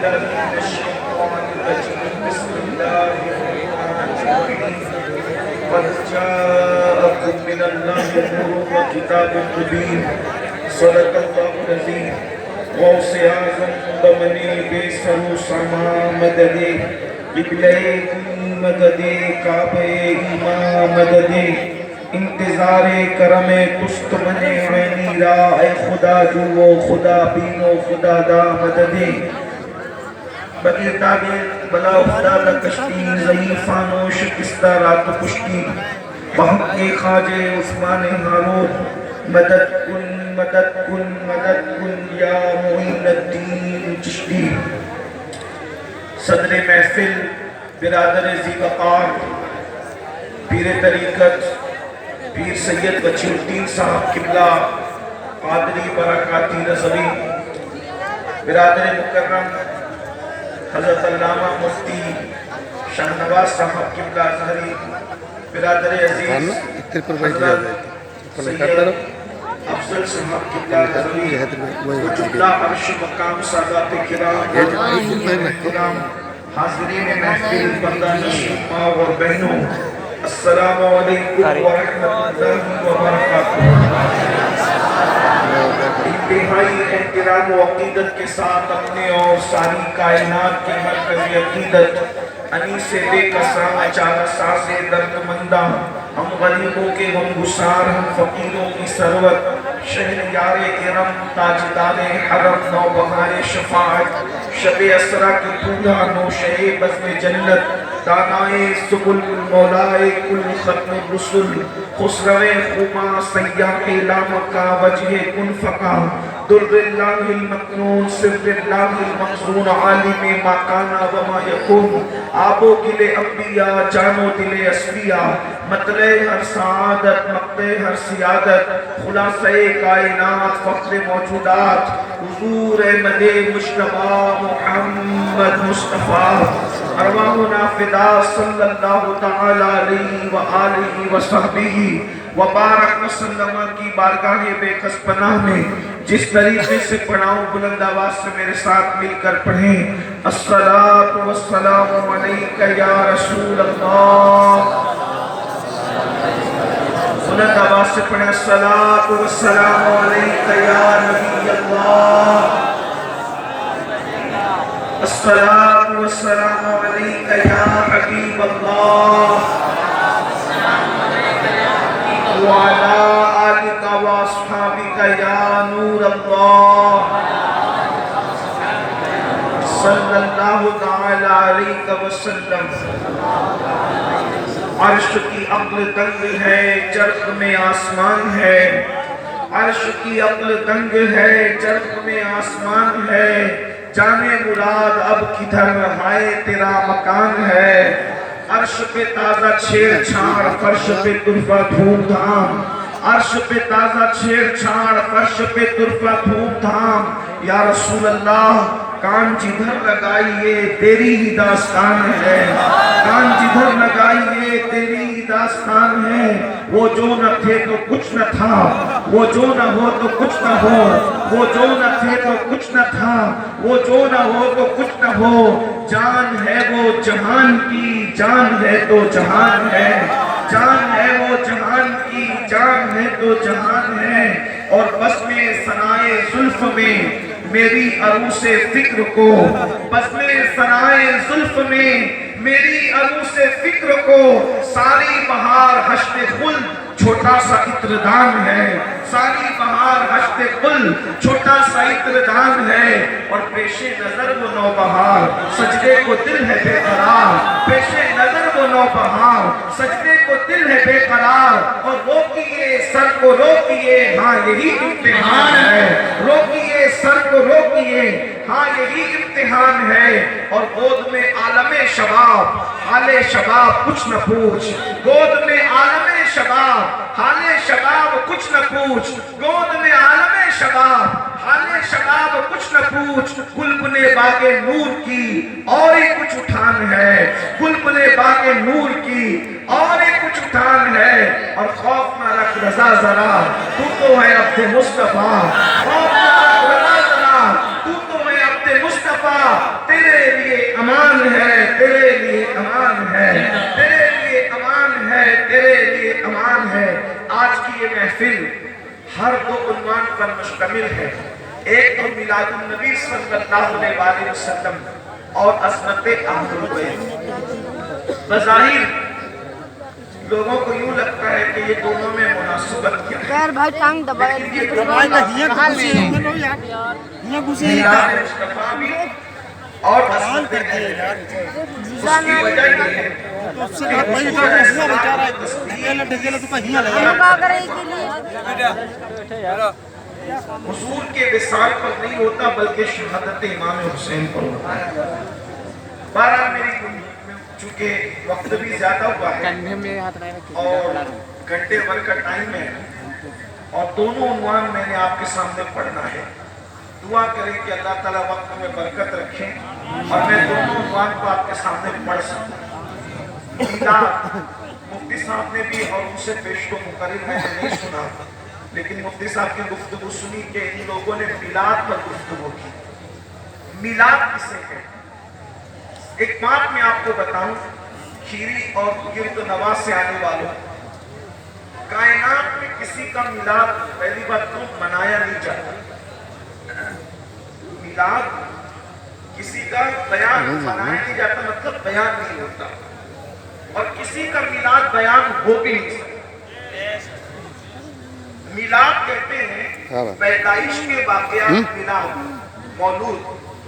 بالله من الشيطان الرجيم بسم الله الرحمن الرحيم قد جاءكم من الله نور وكتاب مبين صدق الله العظيم غوث اعظم بمنی بے سرو سما مددے قبلہ مددے کعبہ ایمان مددے انتظار کرم کست منے عینی را اے خدا جو خدا بینو خدا دا مددے بغیر تابیر بلا خدا دا کشتی ضعیفانو شکستہ رات پشتی بحق خواجہ عثمان ہارون مدد کن مدد کن مدد کن یا معین الدین چشتی صدر محفل برادر ذیقار پیر طریقت پیر سید بچی الدین صاحب قبلہ قادری برکاتی رضوی برادر مکرم حضرت علامہ مفتی شاہ نواز صاحب قبلہ ظہری برادر عزیز حضرت سید افضل صاحب قبلہ ظہری وجودہ عرش مقام سادات کرام حاضرین محفل پردہ نشین ماں اور بہنوں السلام علیکم ورحمۃ اللہ وبرکاتہ انتہائی احترام و عقیدت کے ساتھ اپنے اور ساری کائنات کے مرکزی عقیدت انیس بے کساں چار ساز درد مندہ ہم غریبوں کے غمگسار ہم فقیروں کی ثروت شہریار کرم تاجدار حرم نوبہار شفاعت شب اسرا کی پورا نوشہ بزم جنت دانائے سبل مولائے کل ختم الرسل خسرو خوما سیاح لامکا وجہ کن فقا در اللہ المکنون سر اللہ المخزون عالم ما کانا وما یکون آبو گل انبیاء جانو دل اسفیاء مطلع ہر سعادت مقتع ہر سیادت خلاصہ کائنات فخر موجودات حضور احمد مجتبی محمد مصطفیٰ ارواحنا فدا صلی اللہ تعالی علیہ وآلہ وصحبہ وبارک وسلم کی بارگاہ بے کس پناہ میں جس طریقے سے پڑھاؤں بلند آواز سے میرے ساتھ مل کر پڑھیں الصلاة والسلام علیکہ یا رسول اللہ بلند آواز سے پڑھیں الصلاة والسلام علیکہ یا نبی اللہ الصلاة والسلام علیکہ یا حبیب اللہ وعلى آلك وأصحابك يا نور الله صلى الله تعالى عليك وسلم عرش کی عقل تنگ ہے چرخ میں آسمان ہے عرش کی عقل تنگ ہے چرخ میں آسمان ہے جانے مراد اب کدھر ہائے تیرا مکان ہے عرش پہ تازہ چھیڑ چھاڑ فرش پہ طرفہ دھوم دھام عرش پہ تازہ چھیڑ چھاڑ فرش پہ طرفہ دھوم دھام یا رسول اللہ کان جدھر لگائیے تیری ہی داستان ہے کان جدھر لگائیے تیری ہی داستان ہے وہ جو نہ تھے تو کچھ نہ تھا وہ جو نہ ہو تو کچھ نہ ہو وہ جو نہ تھے تو کچھ نہ تھا وہ جو نہ ہو تو کچھ نہ ہو جان ہے وہ جہان کی جان ہے تو جہان ہے جان ہے وہ جہان کی جان ہے تو جہان ہے اور بس میں ثنائے زلف میں میری عروس فکر کو بس میں ثنائے زلف میں میری عروس فکر کو ساری بہار حشت خلد چھوٹا سا عطردان ہے ساری بہار حشت خلد چھوٹا سا عطردان ہے اور پیش نظر وہ نوبہار سجدے کو دل ہے بے قرار پیش نظر وہ نوبہار سجدے کو دل ہے بے قرار اور روکیے سر کو روکیے ہاں یہی امتحان ہے روکیے سر کو روکیے ہاں یہی امتحان ہے اور گود میں عالم شباب حال شباب کچھ نہ پوچھ گود میں عالم شباب حال شباب کچھ نہ پوچھ گود میں عالم شباب حال شباب کچھ نہ پوچھ گلبن باغ نور کی اور ہی کچھ اٹھان ہے گلبن باغ نور کی اور ہی کچھ اٹھان ہے اور خوف نہ رکھ رضا ذرا تو ہے عبد مصطفیٰ خوف نہ رکھ رضا ذرا تو ہے عبد مصطفیٰ تیرے لیے امان ہے. آج کی یہ محفل ہر دو عنوان پر مشتمل ہے. ایک تو میلاد النبی صلی اللہ علیہ وسلم اور عظمت اہل البیت. بظاہر لوگوں کو یوں لگتا ہے کہ یہ دونوں میں مناسبت کیا ہے, لیکن یہ دونوں میلاد مصطفیٰ بھی اور عظمت اہل البیت. اس کی وجہ یہ ہے حضور کے وصال پر نہیں ہوتا بلکہ شہادت امام حسین پر ہوتا ہے. بارہ میری چونکہ وقت بھی زیادہ ہوا ہے اور گھنٹے بھر کا ٹائم ہے اور دونوں عنوان میں نے آپ کے سامنے پڑھنا ہے. دعا کریں کہ اللہ تعالیٰ وقت میں برکت رکھیں اور میں دونوں عنوان کو آپ کے سامنے پڑھ سکوں. میلاد مفتی صاحب نے بھی اور ان سے پیش کو مقرر میں نے نہیں سنا, لیکن مفتی صاحب کی گفتگو سنی کہ ان لوگوں نے میلاد پر گفتگو کی. میلاد کسے ہے؟ ایک بات میں آپ کو بتاؤں, کھیری اور گرد نواز سے آنے والوں, کائنات میں کسی کا میلاد پہلی بار تو منایا نہیں جاتا. میلاد کسی کا بیان منایا نہیں جاتا, مطلب بیان نہیں ہوتا, اور کسی کا میلاد بیان ہو بھی نہیں سکتا. میلاد کہتے ہیں پیدائش کے واقعات میلاد, مولود.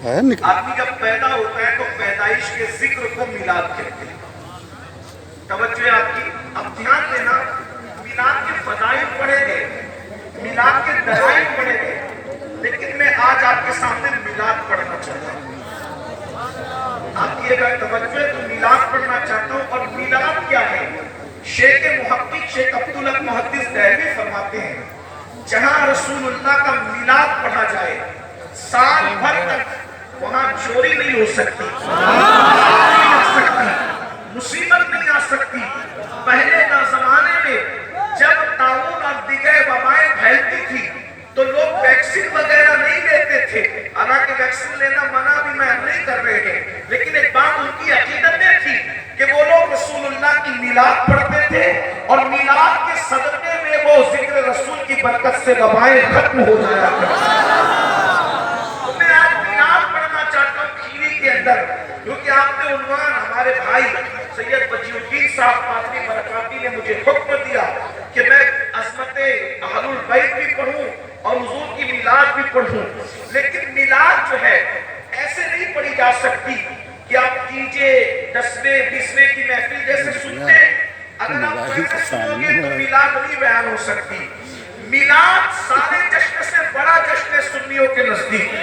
آدمی جب پیدا ہوتا ہے تو پیدائش کے ذکر کو میلاد کہتے ہیں. توجہ آپ کی, اب دھیان دینا, میلاد کے فضائل پڑھے گئے, میلاد کے دلائل پڑھے گئے, لیکن میں آج آپ کے سامنے میلاد پڑھنا چاہتا ہوں. آپ کی اگر توجہ ہے تو میلاد پڑھنا چاہتا ہوں. اور میلاد کیا ہے؟ شیخ محقق شیخ عبداللہ محدث دہلوی فرماتے ہیں جہاں رسول اللہ کا میلاد پڑھا جائے سال بھر تک وہاں چوری نہیں ہو سکتی, مصیبت نہیں آ سکتی. پہلے کا زمانے میں جب طاعون اور دیگر وبائیں پھیلتی تھی تو لوگ ویکسین وغیرہ نہیں لیتے تھے. حالانکہ ویکسین لینا منع بھی میں نہیں کر رہے ہیں, لیکن ایک بات ان کی عقیدت یہ تھی کہ وہ لوگ رسول اللہ کی میلاد پڑھتے تھے اور میلاد کے صدقے میں وہ ذکر رسول کی برکت سے وبائیں ختم ہو جایا کرتی. میں آج میلاد پڑھنا چاہتا ہوں کھیری کے اندر, کیونکہ آپ نے عنوان ہمارے بھائی سید بدیع الدین صاحب پادری برکاتی نے مجھے حکم دیا کہ میں عظمت اہل البیت بھی پڑھوں اور حضور کی میلاد بھی پڑھوں. لیکن میلاد جو ہے ایسے نہیں پڑھی جا سکتی کہ آپ کیجئے 10ویں 20ویں کی محفل جیسے سنتے ہیں. اگر آپ ایسے سنو گے تو میلاد نہیں بیان ہو سکتی. میلاد سارے جشن سے بڑا جشن ہے سنیوں کے نزدیک,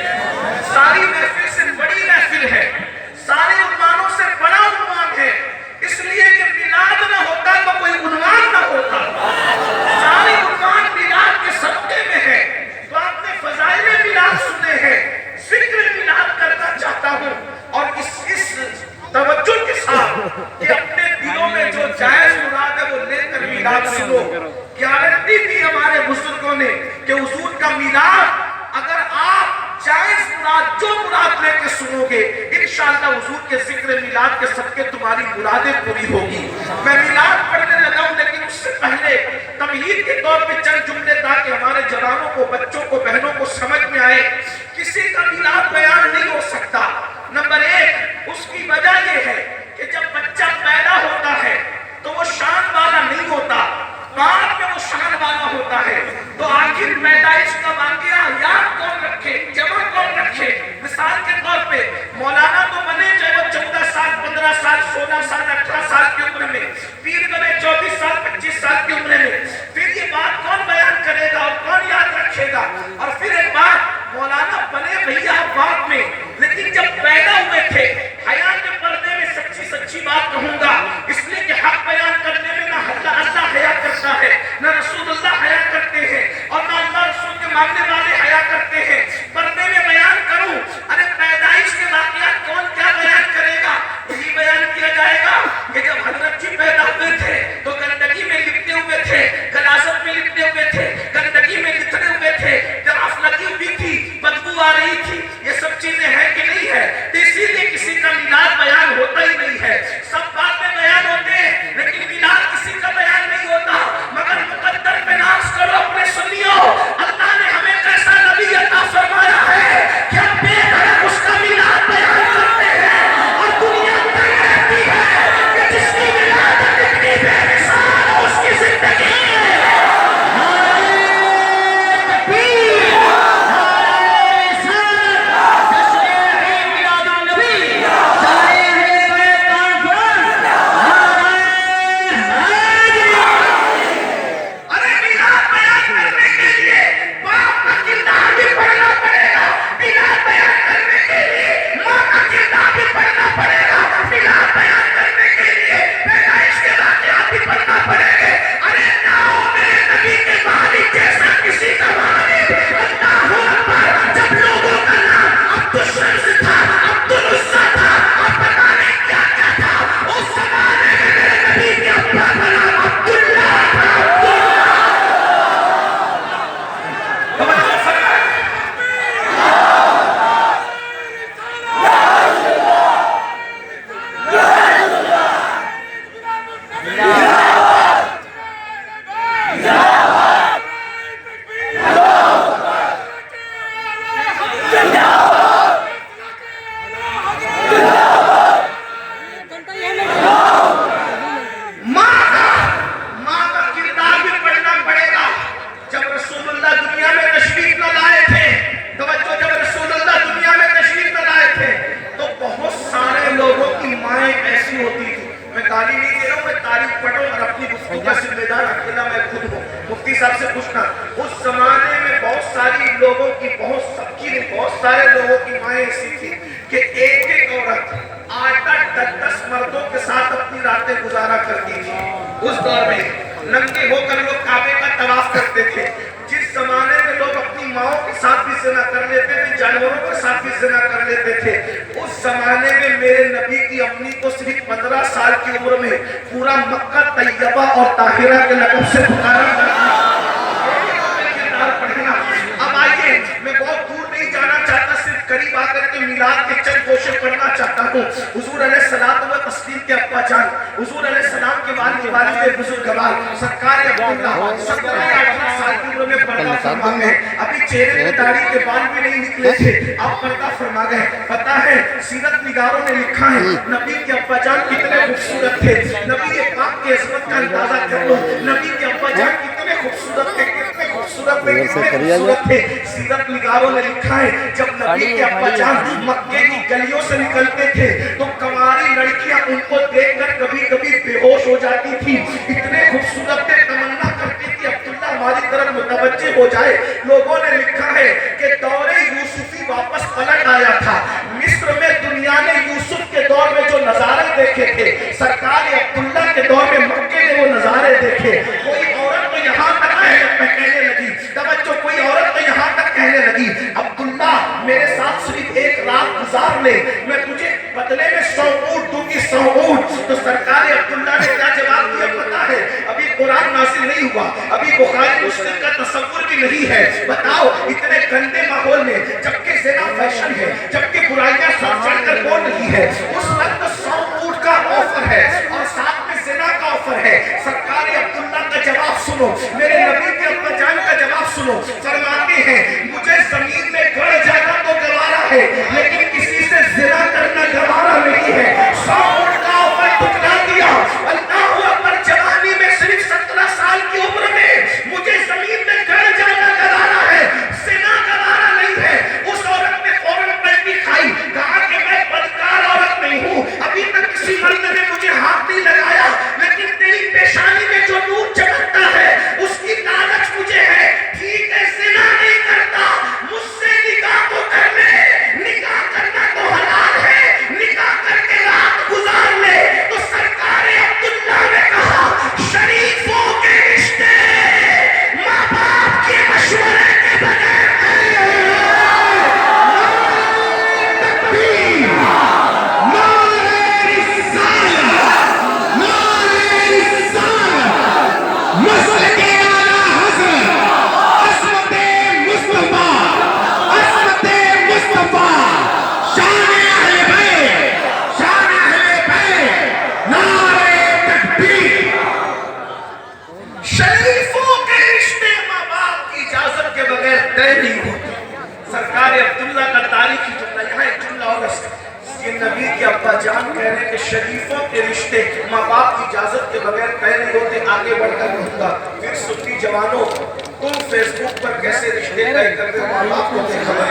ساری محفل سے بڑی محفل ہے, سارے عنوانوں سے بڑا عنوان ہے. اس لیے کہ میلاد نہ ہوتا تو کوئی عنوان نہ ہوتا. سارے عنوان میلاد کے صدقے میں ہے. تو آپ نے فضائل میلاد سنے ہیں, ذکر میلاد کرنا چاہتا ہوں اور اس توجہ کے ساتھ کہ اپنے دلوں میں جو جائز مراد ہے وہ لے کر میلاد سنو. گارنٹی دی ہمارے بزرگوں نے کہ حضور کا میلاد اگر آپ جائز مراد جو مراد لے کے سنو گے انشاءاللہ حضور کے ذکر میلاد کے صدقے تمہاری مرادیں پوری ہوگی. میں میلاد پڑھنے لگا ہوں, لیکن اس سے پہلے تمہید کے طور پہ چند جملے تاکہ ہمارے جوانوں کو, بچوں کو, بہنوں کو سمجھ میں آئے. کسی کا میلاد بیان نہیں ہو سکتا. نمبر 1 اس کی وجہ یہ ہے کہ جب بچہ پیدا ہوتا ہے تو وہ شان والا نہیں ہوتا, بعد میں وہ شان والا ہوتا ہے. تو آخر پیدائش کا واقعہ یاد کون رکھے, جمع کون رکھے؟ مثال کے طور پہ مولانا تو بنے چاہے وہ 14 سال 15 سال 16 سال 18 سال کی عمر میں, پیر بنے 24 سال 25 سال کی عمر میں. پھر یہ بات کون بیان کرے گا اور کون یاد رکھے گا؟ اور پھر ایک بات مولانا بنے بھیا بعد میں, لیکن جب راتیں گزارا کرتی تھی. اس دور میں ننگے ہو کر لوگ کعبے کا طواف کرتے تھے. جس زمانے میں لوگ اپنی ماؤں کے ساتھ بھی زنا کر لیتے تھے, جانوروں کے ساتھ بھی زنا کر لیتے تھے, اس زمانے میں میرے نبی کی امی کو صرف 15 سال کی عمر میں پورا مکہ طیبہ اور طاہرہ کے لقب سے پکارا کرتا. اب آئیے, میں بہت دور نہیں جانا چاہتا, صرف قریب آ کر کے میلاد کے چند گوشے پڑھنا چاہتا ہوں. حضور علیہ الصلوۃ والتسلیم کے ابا جان, حضور علیہ السلام کے والد بزرگوار سرکار عبداللہ 17-18 سال کی عمر میں پردہ فرما گئے. ابھی چہرے میں داڑھی کے بال بھی نہیں نکلے تھے, آپ پردہ فرما گئے. پتہ ہے سیرت نگاروں نے لکھا ہے نبی کے ابا جان کتنے خوبصورت تھے. نبی پاک کی عظمت کا اندازہ کر لو, نبی کے ابا جان کتنے خوبصورت تھے, کتنے خوبصورت تھے, کتنے خوبصورت تھے. سیرت نگاروں نے لکھا ہے جب نبی کے ابا جان مکے کی گلیوں سے نکلتے تھے تو کنواری لڑکیاں ان کو دیکھ کر کبھی کبھی بے ہوش ہو جاتی تھی. اتنے خوبصورت تھے, تمنا کرتی تھی عبداللہ ہماری طرف متوجہ ہو جائے. لوگوں نے لکھا ہے کہ دور یوسفی واپس پلٹ آیا تھا. مصر میں دنیا نے یوسف کے دور میں جو نظارے دیکھے تھے, سرکار عبداللہ کے دور میں مکے نے وہ نظارے دیکھے. کوئی عورت تو یہاں تک کہنے لگی, توجہ, کوئی عورت تو یہاں تک کہنے لگی عبداللہ میرے ساتھ صرف ایک رات گزار لے, میں تجھے بدلے میں 100 اونٹ دوں گی, 100 اونٹ. تو سرکار عبداللہ نے کیا جواب دیا پتا ہے؟ ابھی قرآن نازل نہیں ہوا, ابھی بخاری مسلم کا تصور بھی نہیں ہے. بتاؤ اتنے گندے ماحول میں, جبکہ زنا فیشن ہے, جبکہ برائیاں سر چڑھ کر بول رہی ہے, اس وقت 100 اونٹ کا آفر ہے اور ساتھ میں زنا کا آفر ہے. سرکار عبداللہ کا جواب سنو, میرے نبی کے ابا جان کا جواب سنو. فرماتے ہیں مجھے زمین میں گڑ جانا تو گوارا ہے, لیکن کسی سے زنا کرنا گوارا نہیں ہے. 100 اونٹ کا آفر ٹھکرا دیا. اللہ اکبر, جوانی میں صرف 17 سال کی عمر میں مجھے زمین میں گڑ جانا گوارا ہے, زنا گوارا نہیں ہے. اس عورت نے فوراً پلٹی کھائی, کہا کہ میں بدکار عورت نہیں ہوں, ابھی تک کسی مرد نے مجھے ہاتھ نہیں لگایا, لیکن تیری پیشانی میں جو نور چمکتا ہے اس کی لالچ مجھے ہے. ٹھیک ہے, زنا نہیں کرتا, مجھ سے نکاح تو کر لے, نکاح کرنا تو حلال ہے, نکاح کر کے رات گزار لے. تو سرکار عبداللہ نے کہا شریفوں کے رشتے ماں باپ کے مشورے کے بغیر سرکار عبداللہ کا تاریخی جملہ, یہاں ایک جملہ اور یہ نبی کے ابا جان کہہ رہے ہیں کہ شریفوں کے رشتے ماں باپ کی اجازت کے بغیر طے نہیں ہوتے. آگے بڑھ کر کہوں گا, پھر سنی جوانوں, تم فیس بک پر کیسے رشتے طے کرتے ہو ماں باپ کو نہیں خبر,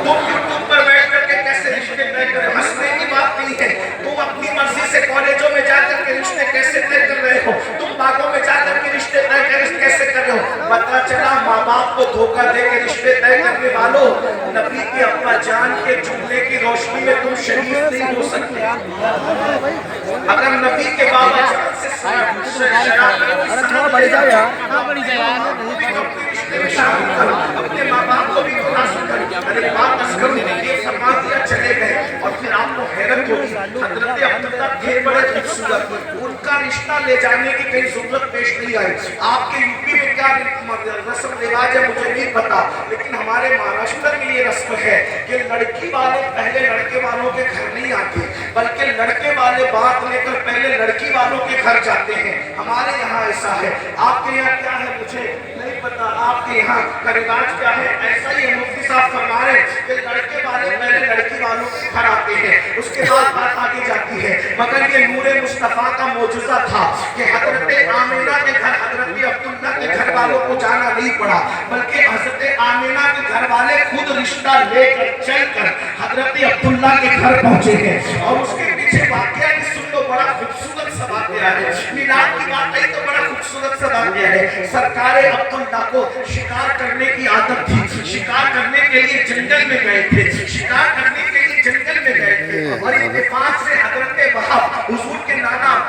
تم یوٹیوب پر بیٹھ کر کے کیسے رشتے طے کرتے ہو, ہنسنے کی بات نہیں ہے. تم اپنی مرضی سے کالجوں میں جا کر کے رشتے کیسے طے کر رہے ہو, تم باغوں میں جا کر کے رشتے طے کیسے کر رہے ہو. پتا چلا ماں باپ کو دھوکہ دے کے رشتے طے کرنے والوں, نبی کے ابا جان کے جملے کی روشنی میں تم شریف نہیں ہو سکتے. اگر نبی کے بابا جان سے اپنے ماں باپ کو بھی حاصل کر, ارے بات اصغر یہ فرما دیا چلے گئے. اور پھر آپ کو حیرت ہوگی, حضرت عبداللہ تھے بڑے خوبصورت, ان کا رشتہ لے جانے کی کہیں ضرورت پیش نہیں آئی. آپ کے یو پی میں کیا رسم رواج ہے مجھے نہیں پتا, لیکن ہمارے مہاراشٹر میں یہ رسم ہے کہ لڑکی والے پہلے لڑکے والوں کے گھر نہیں آتے, بلکہ لڑکے والے بات لے کر پہلے لڑکی والوں کے گھر جاتے ہیں. ہمارے یہاں ایسا ہے, آپ کے یہاں کیا ہے مجھے نہیں پتا, آپ کے یہاں کا رواج کیا ہے. ایسا ہی مفتی صاحب فرما رہے کہ لڑکے والے پہلے لڑکی والوں کے گھر آتے ہیں, اس کے بعد بات آگے جاتی ہے. مگر یہ نور مصطفیٰ کا معجزہ تھا کہ حضرت آمینہ کے گھر حضرت عبداللہ کے گھر والوں کو جانا نہیں پڑا, بلکہ حضرت آمینہ کے گھر والے خود رشتہ لے کر چل کر حضرت عبداللہ کے گھر پہنچے ہیں. اور اس کے پیچھے واقعہ بھی سن لو, بڑا خوبصورت سا واقعہ ہے. میلاد کی بات آئی تو بڑا خوبصورت سا واقعہ ہے. سرکار عبداللہ کو شکار کرنے کی عادت تھی, شکار کرنے کے لیے جنگل میں گئے تھے, شکار کرنے کے لیے جنگل میں گئے تھے. اور اتفاق سے حضرت وہاب حضور کے نائب